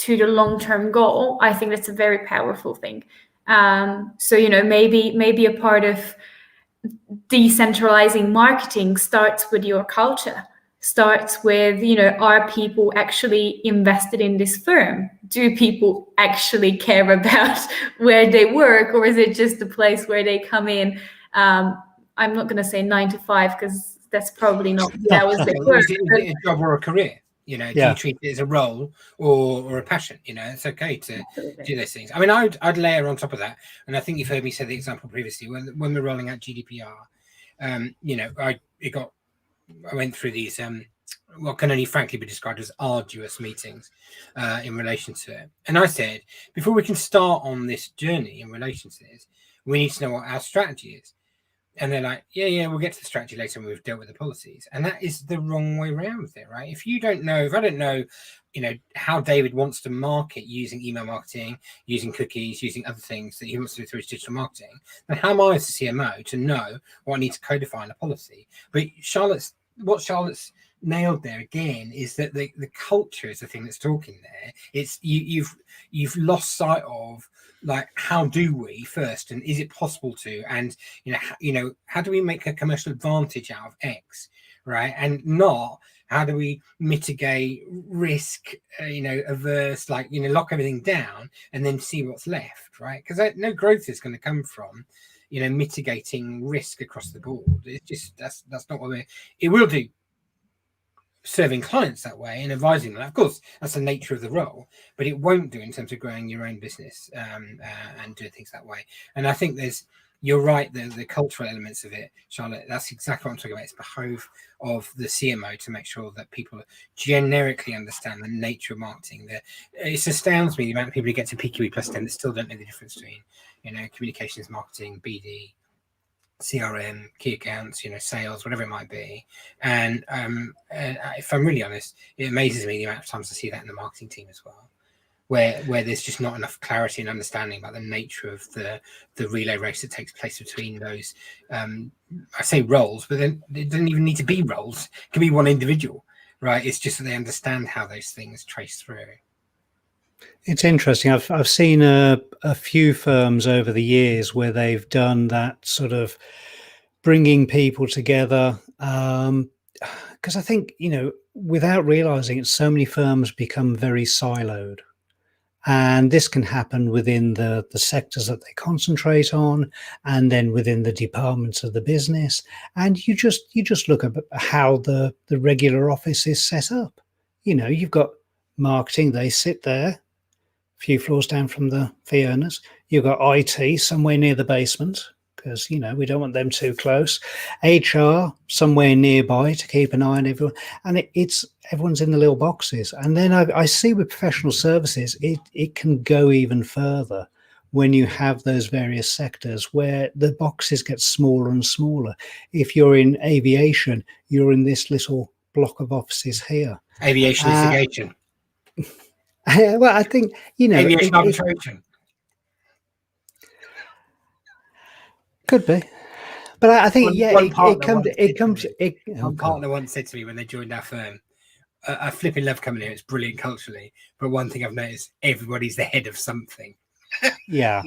the long-term goal, I think that's a very powerful thing. So, maybe a part of decentralizing marketing starts with your culture, starts with, are people actually invested in this firm? Do people actually care about where they work, or is it just a place where they come in? I'm not going to say 9 to 5 because that's probably not the hours they work. Is it a job or a career? Do you treat it as a role or a passion? It's okay to do those things. I mean, I'd layer on top of that, and I think you've heard me say the example previously when we're rolling out GDPR. I went through these what can only frankly be described as arduous meetings in relation to it, and I said, before we can start on this journey in relation to this, we need to know what our strategy is. And they're like, yeah, we'll get to the strategy later when we've dealt with the policies. And that is the wrong way around with it, right? If I don't know, how David wants to market using email marketing, using cookies, using other things that he wants to do through his digital marketing, then how am I as a CMO to know what I need to codify in a policy? But what Charlotte's nailed there again is that the culture is the thing that's talking there. It's you've lost sight of, like, how do we first, and is it possible to, and how do we make a commercial advantage out of X, right? And not how do we mitigate risk, averse, lock everything down and then see what's left, right? Because no growth is going to come from mitigating risk across the board. It's just that's not what it will do serving clients that way and advising them. Of course, that's the nature of the role, but it won't do in terms of growing your own business and doing things that way. And I think you're right, the cultural elements of it, Charlotte, that's exactly what I'm talking about. It's behove of the CMO to make sure that people generically understand the nature of marketing. It astounds me the amount of people who get to PQE plus 10 that still don't know the difference between, communications, marketing, BD, CRM, key accounts, sales, whatever it might be. And if I'm really honest, it amazes me the amount of times I see that in the marketing team as well, where there's just not enough clarity and understanding about the nature of the relay race that takes place between those, I say roles, but then it doesn't even need to be roles. It can be one individual, right? It's just that they understand how those things trace through. It's interesting. I've seen a few firms over the years where they've done that sort of bringing people together. Because I think, without realizing it, so many firms become very siloed. And this can happen within the sectors that they concentrate on, and then within the departments of the business. And you just look at how the regular office is set up. You've got marketing, they sit there, few floors down from the fee earners. You've got IT somewhere near the basement because, we don't want them too close. HR somewhere nearby to keep an eye on everyone. And it's everyone's in the little boxes. And then I see with professional services, it can go even further when you have those various sectors where the boxes get smaller and smaller. If you're in aviation, you're in this little block of offices here. Aviation litigation. Well, I think, aviation arbitration. Could be, but I think One partner once said to me when they joined our firm, I flipping love coming here. It's brilliant culturally, but one thing I've noticed: everybody's the head of something. Yeah.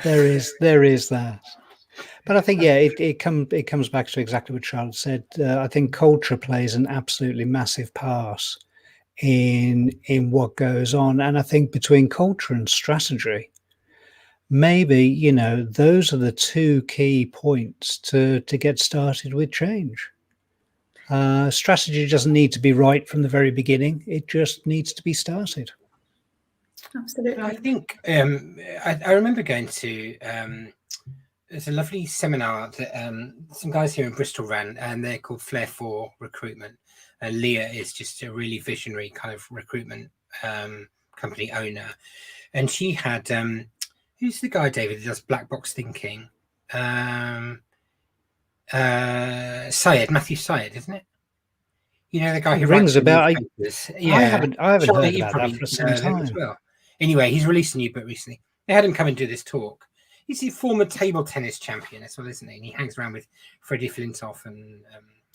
There is that, but I think it comes back to exactly what Charlotte said. I think culture plays an absolutely massive part in what goes on, and I think between culture and strategy, maybe those are the two key points to get started with change. Strategy doesn't need to be right from the very beginning. It just needs to be started. Absolutely. I think I remember going to there's a lovely seminar that some guys here in Bristol ran, and they're called Flair 4 Recruitment. And Leah is just a really visionary kind of recruitment company owner. And she had who's the guy, David, that does black box thinking? Matthew Syed, isn't it? You know, the guy who rings writes about. Yeah, I haven't Surely heard you about probably that for some know him time. as well. Anyway, he's released a new book recently. They had him come and do this talk. He's a former table tennis champion as well, isn't he? And he hangs around with Freddie Flintoff and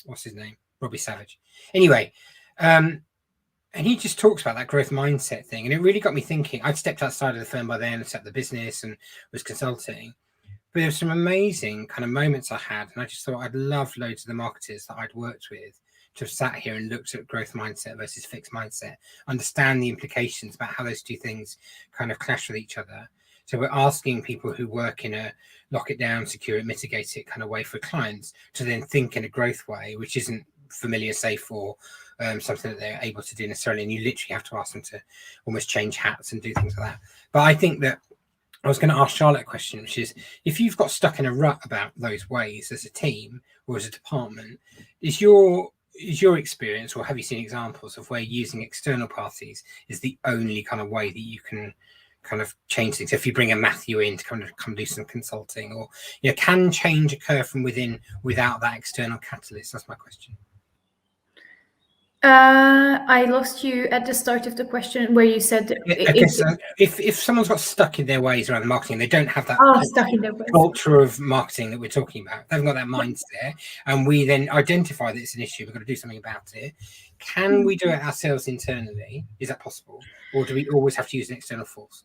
what's his name, Robbie Savage. Anyway, and he just talks about that growth mindset thing, and it really got me thinking. I'd stepped outside of the firm by then and set up the business and was consulting. But there were some amazing kind of moments I had, and I just thought I'd love loads of the marketers that I'd worked with to have sat here and looked at growth mindset versus fixed mindset, understand the implications about how those two things kind of clash with each other. So we're asking people who work in a lock it down, secure it, mitigate it kind of way for clients to then think in a growth way, which isn't familiar, safe, or something that they're able to do necessarily. And you literally have to ask them to almost change hats and do things like that. But I think that I was going to ask Charlotte a question, which is, if you've got stuck in a rut about those ways as a team or as a department, is your experience, or have you seen examples of where using external parties is the only kind of way that you can kind of change things? If you bring a Matthew in to come do some consulting, or can change occur from within without that external catalyst? That's my question. I lost you at the start of the question where you said if someone's got stuck in their ways around marketing, they don't have that stuck in their ways. culture of marketing that we're talking about. They haven't got that mindset, and we then identify that it's an issue. We've got to do something about it. Can we do it ourselves internally? Is that possible, or do we always have to use an external force?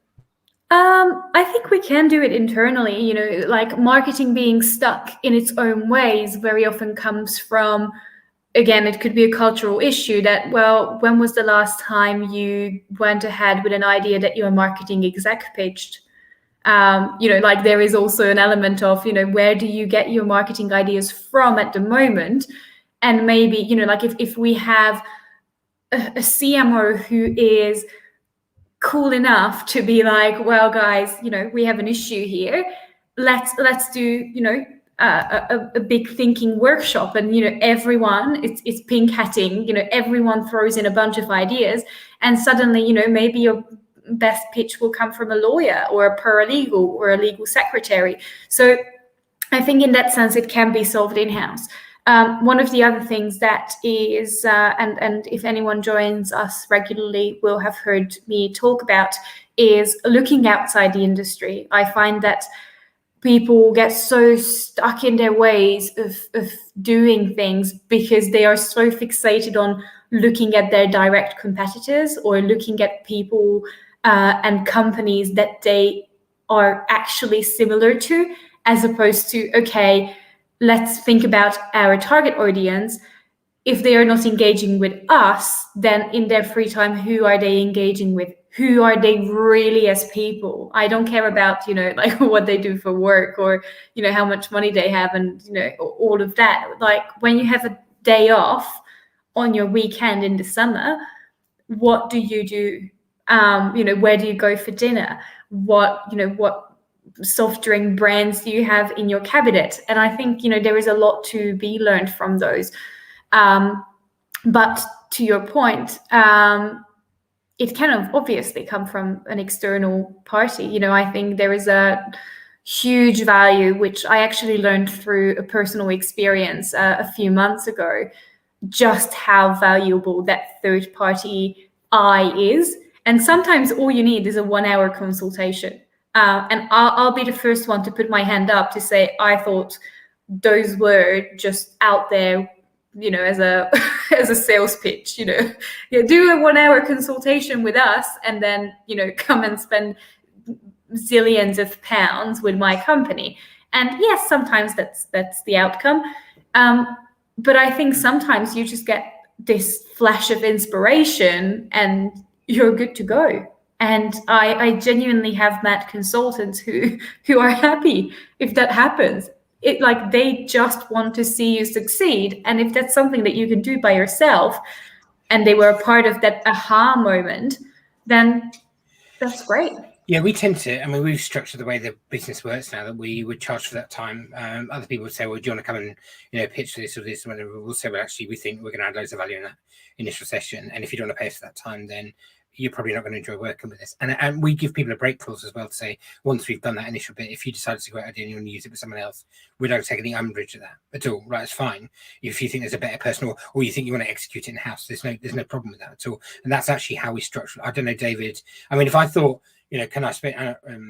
I think we can do it internally. Like marketing being stuck in its own ways very often comes from, again, it could be a cultural issue that, well, when was the last time you went ahead with an idea that your marketing exec pitched? Like there is also an element of, where do you get your marketing ideas from at the moment? And maybe, like if we have a CMO who is cool enough to be like, well, guys, we have an issue here. Let's do, a big thinking workshop, and everyone, it's pink hatting, everyone throws in a bunch of ideas, and suddenly maybe your best pitch will come from a lawyer or a paralegal or a legal secretary. So I think in that sense it can be solved in-house. One of the other things that is, and if anyone joins us regularly will have heard me talk about, is looking outside the industry. I find that people get so stuck in their ways of doing things because they are so fixated on looking at their direct competitors or looking at people and companies that they are actually similar to, as opposed to, okay, let's think about our target audience. If they are not engaging with us, then in their free time, who are they engaging with? Who are they really as people? I don't care about, like what they do for work or, how much money they have and, all of that. Like when you have a day off on your weekend in the summer, what do you do? Where do you go for dinner? What soft drink brands do you have in your cabinet? And I think, there is a lot to be learned from those. But to your point, it can obviously come from an external party. I think there is a huge value, which I actually learned through a personal experience a few months ago, just how valuable that third party eye is. And sometimes all you need is a 1-hour consultation. And I'll be the first one to put my hand up to say, I thought those were just out there, as a as a sales pitch, do a 1-hour consultation with us and then, come and spend zillions of pounds with my company. And yes, sometimes that's the outcome. But I think sometimes you just get this flash of inspiration and you're good to go. And I genuinely have met consultants who are happy if that happens. it like they just want to see you succeed. And if that's something that you can do by yourself, and they were a part of that aha moment, then that's great. Yeah, we tend to. I mean, we've structured the way the business works now that we would charge for that time. Other people would say, "Well, do you want to come and pitch this or this?" And we'll say, "Well, actually, we think we're going to add loads of value in that initial session, and if you don't want to pay us for that time, then you're probably not going to enjoy working with us." And we give people a break clause as well to say, once we've done that initial bit, if you decide it's a great idea and you want to use it with someone else, we don't take any umbrage at that at all. Right? It's fine. If you think there's a better person, or you think you want to execute it in house, there's no problem with that at all. And that's actually how we structure it. I don't know, David. I mean, if I thought, can I spend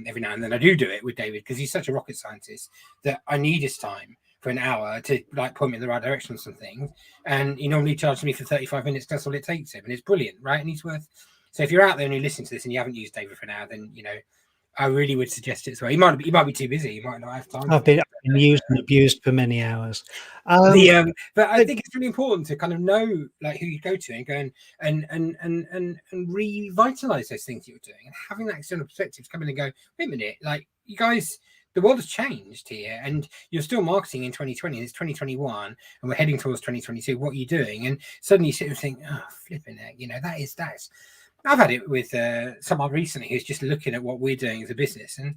every now and then I do it with David because he's such a rocket scientist that I need his time for an hour to like point me in the right direction on some things. And he normally charges me for 35 minutes. That's all it takes him. And it's brilliant, right? And he's worth. So if you're out there and you listen to this and you haven't used David for an hour, then, I really would suggest it as well. He might be too busy. You might not have time. I've been used and abused for many hours. But I think it's really important to kind of know like who you go to and go and revitalize those things that you're doing, and having that external perspective to come in and go, wait a minute, like you guys, the world has changed here, and you're still marketing in 2020, and it's 2021, and we're heading towards 2022. What are you doing? And suddenly you sit and think, oh, flipping it, that's. I've had it with someone recently who's just looking at what we're doing as a business and,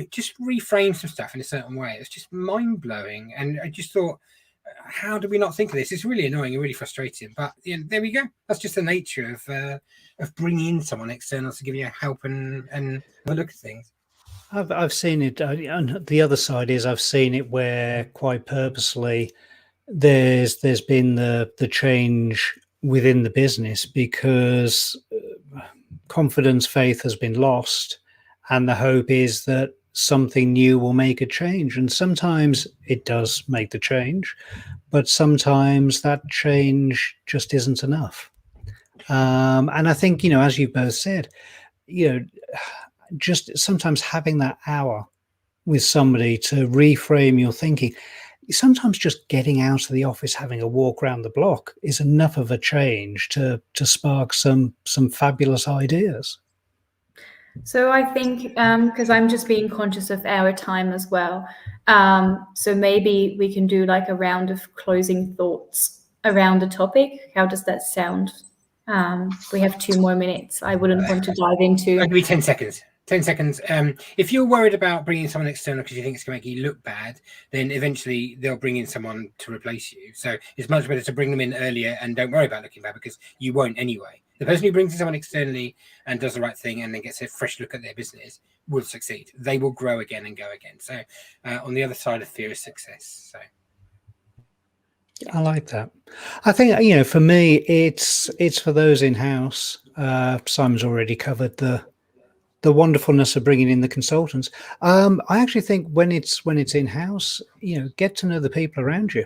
just reframe some stuff in a certain way. It's just mind blowing. And I just thought, how do we not think of this? It's really annoying and really frustrating. But there we go. That's just the nature of bringing in someone external to give you help and have a look at things. I've seen it. And the other side is I've seen it where quite purposely there's been the change within the business because confidence, faith has been lost, and the hope is that something new will make a change. And sometimes it does make the change, but sometimes that change just isn't enough. And I think, as you both said, just sometimes having that hour with somebody to reframe your thinking. Sometimes just getting out of the office, having a walk around the block is enough of a change to spark some fabulous ideas. So I think, because I'm just being conscious of our time as well, so maybe we can do like a round of closing thoughts around the topic. How does that sound? We have 2 more minutes. I wouldn't want to dive into... I'll give you 10 seconds. 10 seconds. If you're worried about bringing someone external because you think it's going to make you look bad, then eventually they'll bring in someone to replace you. So it's much better to bring them in earlier and don't worry about looking bad because you won't anyway. The person who brings in someone externally and does the right thing and then gets a fresh look at their business will succeed. They will grow again and go again. So on the other side of fear is success. So. I like that. I think, for me, it's for those in-house. Simon's already covered the wonderfulness of bringing in the consultants. I actually think when it's in-house, get to know the people around you,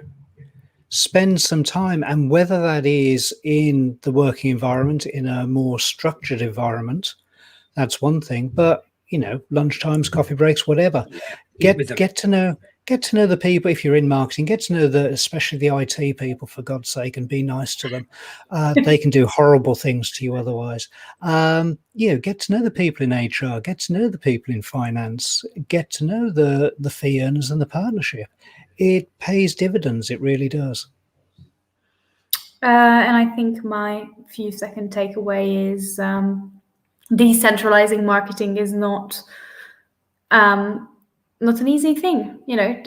spend some time, and whether that is in the working environment, in a more structured environment, that's one thing. But lunchtimes, coffee breaks, whatever. Get to know the people. If you're in marketing, get to know especially the IT people, for God's sake, and be nice to them. They can do horrible things to you otherwise. Get to know the people in HR, get to know the people in finance, get to know the fee earners and the partnership. It pays dividends. It really does. And I think my few second takeaway is decentralizing marketing is not an easy thing.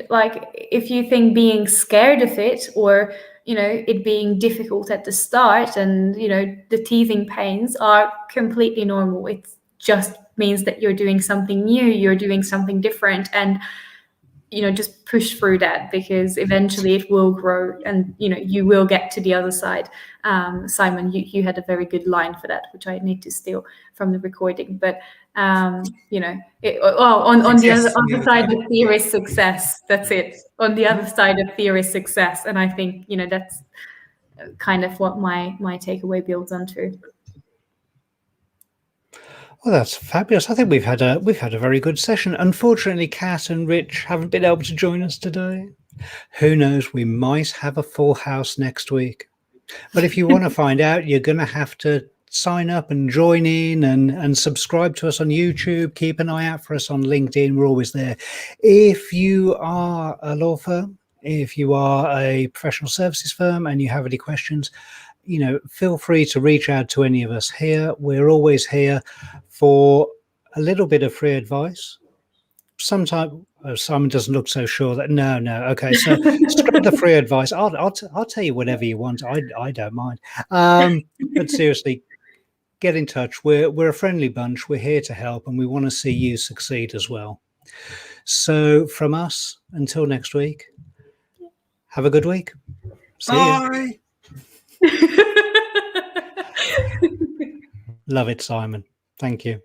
Like if you think being scared of it or it being difficult at the start and the teething pains are completely normal. It just means that you're doing something new, you're doing something different, and just push through that because eventually it will grow and you will get to the other side. Simon, you had a very good line for that, which I need to steal from the recording. But on the other side of fear is success. That's it. On the other side of fear is success, and I think that's kind of what my takeaway builds onto. Well, that's fabulous. I think we've had a very good session. Unfortunately, Kat and Rich haven't been able to join us today. Who knows? We might have a full house next week. But if you want to find out, you're going to have to sign up and join in and subscribe to us on YouTube. Keep an eye out for us on LinkedIn. We're always there. If you are a law firm, if you are a professional services firm and you have any questions, feel free to reach out to any of us here. We're always here for a little bit of free advice. Sometimes Simon doesn't look so sure that no. Okay, so scrap the free advice. I'll tell you whatever you want. I don't mind. But seriously, get in touch. We're a friendly bunch. We're here to help, and we want to see you succeed as well. So from us, until next week, have a good week. See Bye. you. Love it, Simon. Thank you.